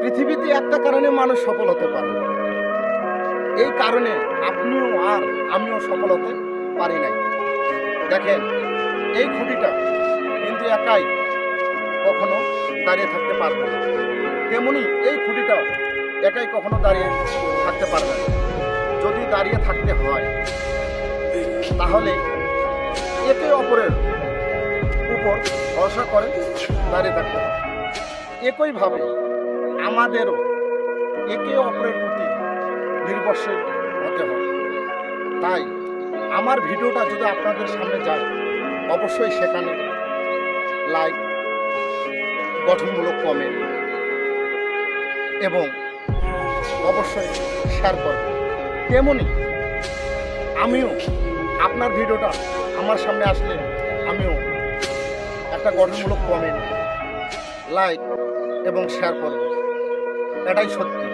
পৃথিবীতে একটা কারণে মানুষ সফল হতে পারে, এই কারণে আপনিও আর আমিও সফল হতে পারি নাই। দেখেন, এই খুঁটিটা কিন্তু একাই কখনো দাঁড়িয়ে থাকতে পারবে না, তেমনি এই খুঁটিটাও একাই কখনো দাঁড়িয়ে থাকতে পারবে না। যদি দাঁড়িয়ে থাকতে হয় তাহলে একে অপরের উপর ভরসা করে দাঁড়িয়ে থাকতে হবে। একইভাবে আমাদেরও একে অপরের প্রতি নির্ভরশীল হতে হবে। তাই আমার ভিডিওটা যদি আপনাদের সামনে যায়, অবশ্যই সেখানে লাইক, গঠনমূলক কমেন্ট এবং অবশ্যই শেয়ার করবেন। তেমনি আমিও আপনার ভিডিওটা আমার সামনে আসলে আমিও একটা গঠনমূলক কমেন্ট, লাইক এবং শেয়ার করব। এটাই সত্যি।